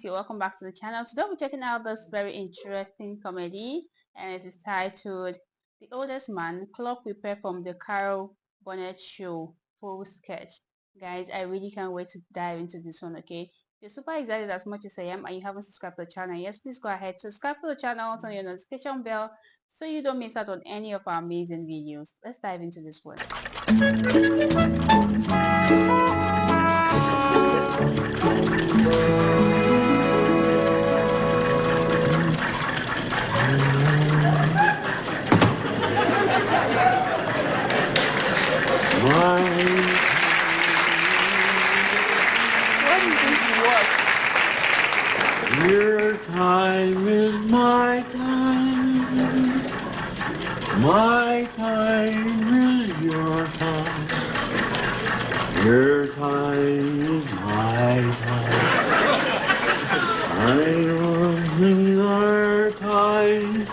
You're welcome back to the channel. Today we're checking out this very interesting comedy, and it is titled The Oldest Man, Clock Repair from the Carol Burnett Show full sketch. Guys, I really can't wait to dive into this one, okay? If you're super excited as much as I am and you haven't subscribed to the channel, yes, please go ahead, subscribe to the channel, turn your notification bell so you don't miss out on any of our amazing videos. Let's dive into this one. Your time is my time. My time is your time. Your time is my time. I love your time.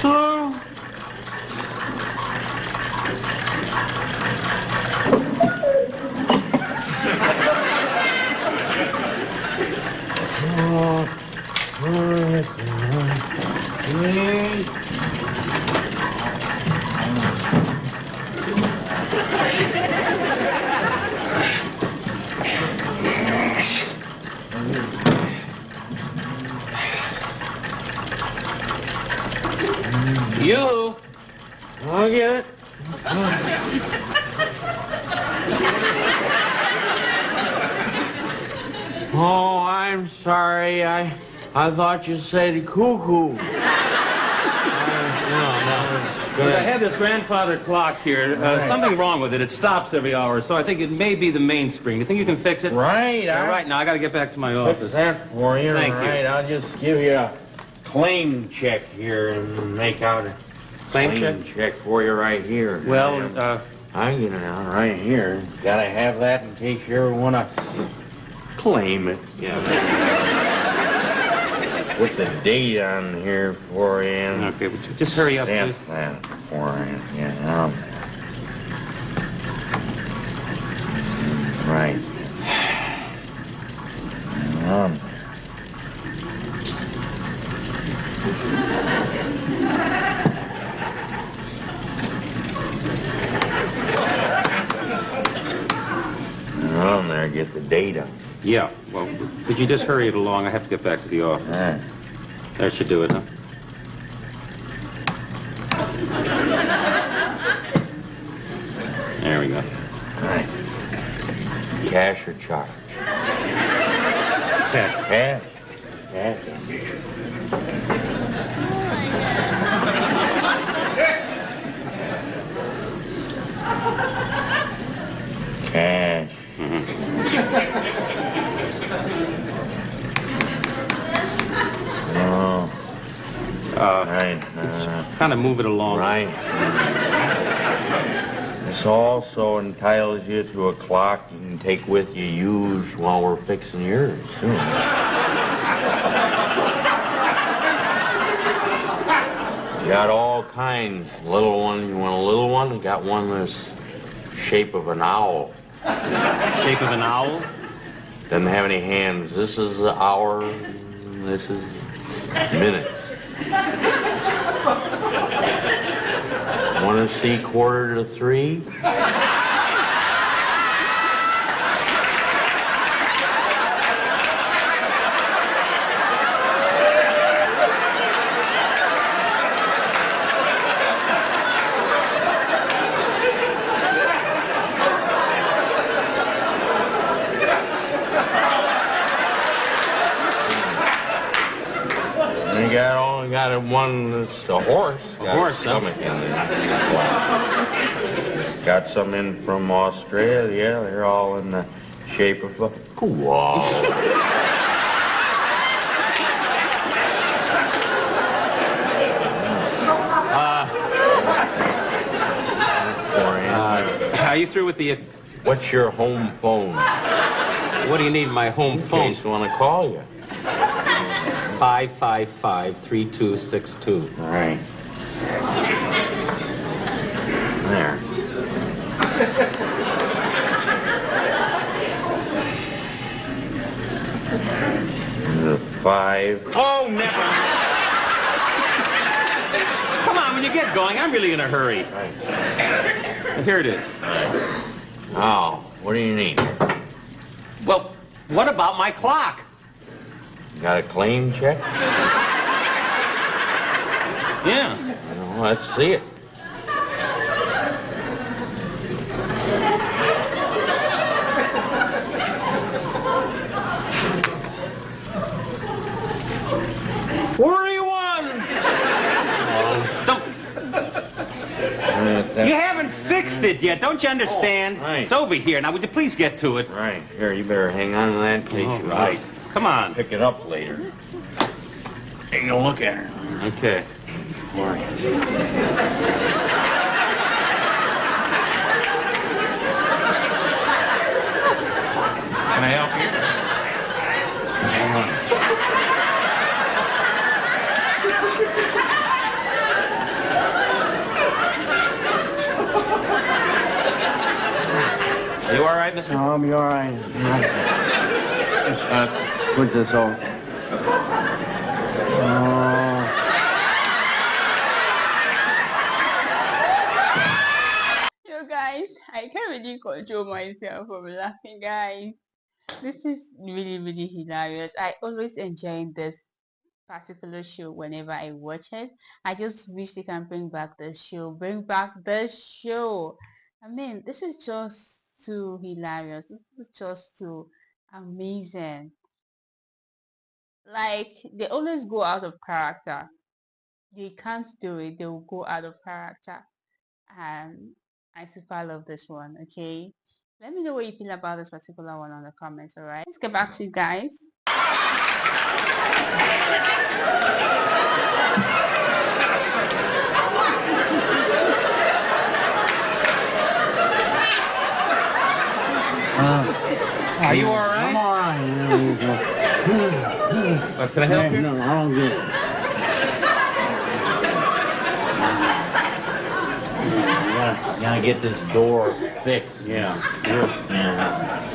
Oh. You? I'll get it. Oh, I'm sorry. I thought you said cuckoo. I have this grandfather clock here. Something wrong with it. It stops every hour, so I think it may be the mainspring. You think you can fix it? Right. All right, now I got to get back to my office. Fix that for you. Thank you. Right, I'll just give you a claim check here and make out a Claim check? for you right here. Well, I get it out right here. Gotta have that in case you ever want to claim it. yeah. Put the date on here for you. Okay, but just hurry up, Stamp please. that for you. Yeah, right. On there, get the data. Yeah, well, could you just hurry it along? I have to get back to the office. Right. That should do it, huh? There we go. Right. Cash or charge? Cash. Cash. Cash. Cash. Oh. Right. Kind of move it along. Right. This also entitles you to a clock you can take with you, use while we're fixing yours, too. You got all kinds. Little one, you want a little one? You got one that's shape of an owl. Shape of an owl? Doesn't have any hands. This is the hour, this is minutes. Want to see 2:45? You got one that's a horse. A horse, stomach in there. Got some in from Australia. They're all in the shape of a koala. Are you through with the... What's your home phone? What do you need, my home In phone? case I want to call you. 555-3262. All right. There. 5. Oh, never. Come on, when you get going, I'm really in a hurry. Right. Here it is. Now, what do you need? Well, what about my clock? Got a claim check? Yeah. Well, let's see it. You haven't fixed it yet, don't you understand? Oh, right. It's over here. Now, would you please get to it? Right. Here, you better hang on to that in case you Right. Come on. pick it up later. Take a look at her. Okay. All right. Can I help you? Hang on. You all right, mister? I'll be all right. Put this on. You guys, I can't really control myself from laughing, guys. This is really, really hilarious. I always enjoy this particular show whenever I watch it. I just wish they can bring back the show. Bring back the show. I mean, this is just too hilarious. This is just too amazing. Like, they always go out of character. They can't do it. They will go out of character. And I super love this one, okay? Let me know what you feel about this particular one on the comments, alright? Let's get back to you guys. Are you all right? I'm all right. Can I help you? No, I don't get it. Gotta get this door fixed. Yeah. Yeah.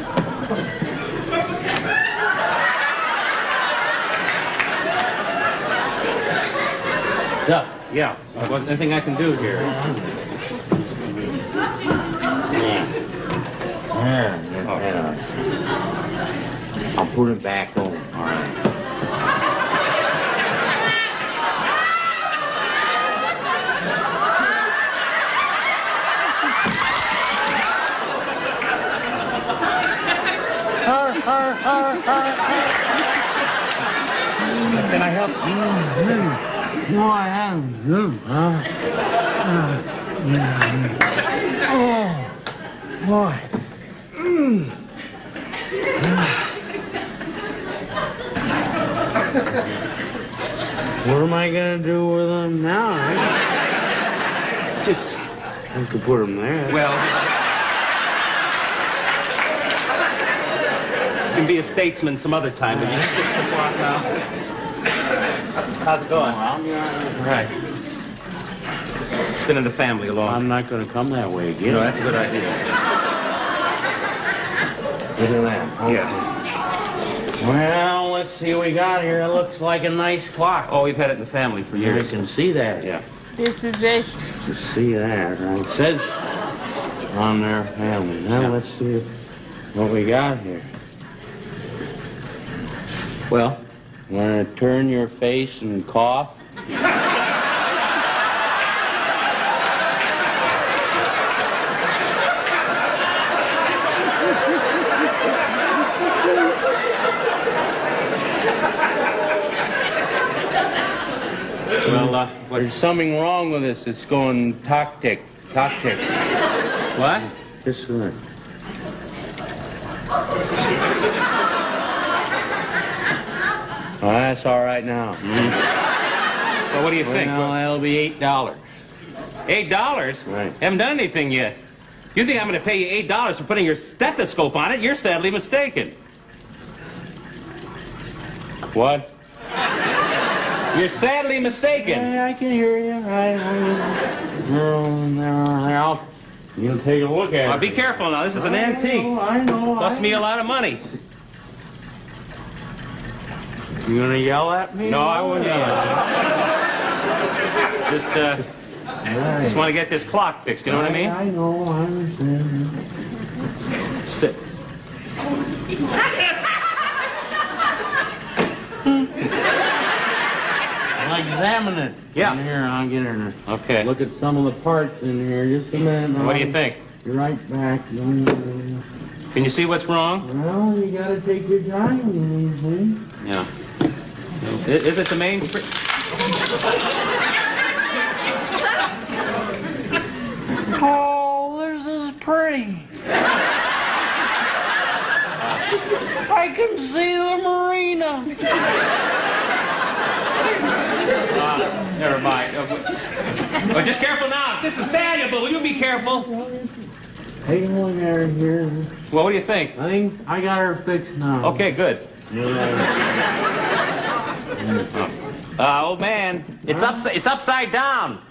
Duh. Yeah. Well, anything I can do here? There. I'll put it back on. All right. Can I help? No, I haven't. Oh, boy. What am I gonna do with them now? Just, I could put them there. well, you can be a statesman some other time, but you just fix the clock now. How's it going? I'll be all right. Right. Spinning the family along. I'm not gonna come that way again. You know, that's a good idea. Look at that. Okay. Yeah. Well, let's see what we got here. It looks like a nice clock. Oh, we've had it in the family for I years. can see that. Yeah. This is it. Just see that, right? It says on their family. Now Yeah. let's see what we got here. Well, Want to turn your face and cough? well, There's something wrong with this. It's going tock-tick, tock-tick. what? Just a minute. Oh, that's all right now. Well, what do you think? Well, that'll be $8. $8? Right. Haven't done anything yet. You think I'm going to pay you $8 for putting your stethoscope on it? You're sadly mistaken. What? You're sadly mistaken. Yeah, I can hear you. Now, you can take a look at Now, it. be careful now. This is an antique. I know. Cost me a lot of money. You gonna yell at me? No, I wouldn't yell at you. Just want to get this clock fixed, you know what I mean? I know, I understand. Sit. I'll examine it. Yeah. In here, I'll get in there. Okay. Look at some of the parts in here. Just a minute. What do you think? You're right back. Can you see what's wrong? Well, you gotta take your time. Yeah. Is it the main spring? Oh, this is pretty. I can see the marina. Never mind. Oh, just careful now. This is valuable. Will you be careful? Take a look at her here. Well, what do you think? I think I got her fixed now. Okay, good. Old man, it's upside down.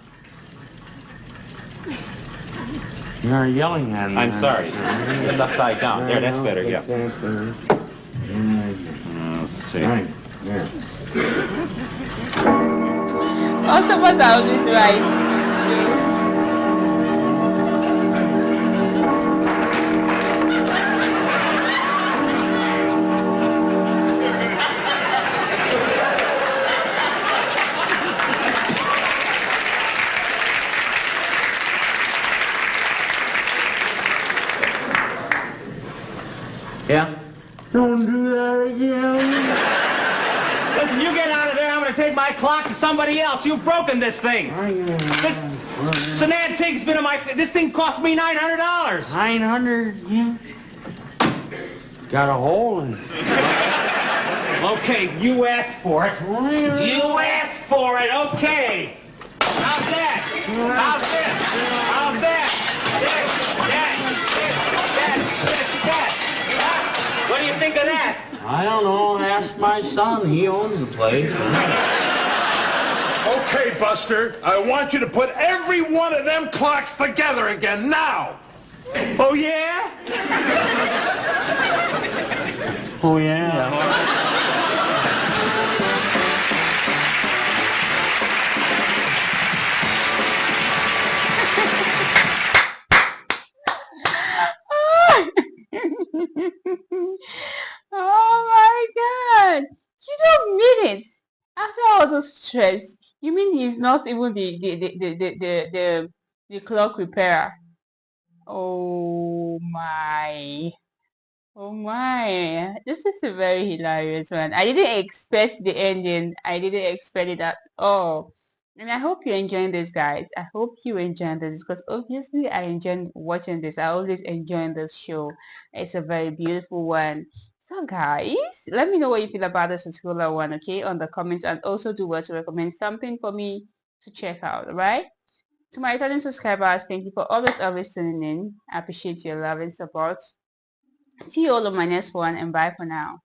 You're yelling at me. I'm sorry. It's upside down. There, that's better. Yeah. Let's see. Right. Yeah. Also, what I was right. Yeah? Don't do that again. Listen, you get out of there. I'm going to take my clock to somebody else. You've broken this thing. It's an antique's been in my... This thing cost me $900. 900. Yeah. Got a hole in it. Okay, you asked for it. You asked for it. Okay. How's that? How's this? How's that? This, that, that. What do you think of that? I don't know. Ask my son. He owns the place. Okay, Buster, I want you to put every one of them clocks together again now. Oh, yeah? Oh, yeah. Oh my God! You don't mean it. After all the stress, you mean he's not even the clock repairer? Oh my! Oh my! This is a very hilarious one. I didn't expect the ending. I didn't expect it at all. And I hope you're enjoying this, guys. I hope you enjoying this because obviously I enjoy watching this. I always enjoy this show. It's a very beautiful one. So guys, let me know what you feel about this particular one, okay, on the comments, and also do what to recommend something for me to check out, alright? To my returning subscribers, thank you for always tuning in. I appreciate your love and support. See you all on my next one, and bye for now.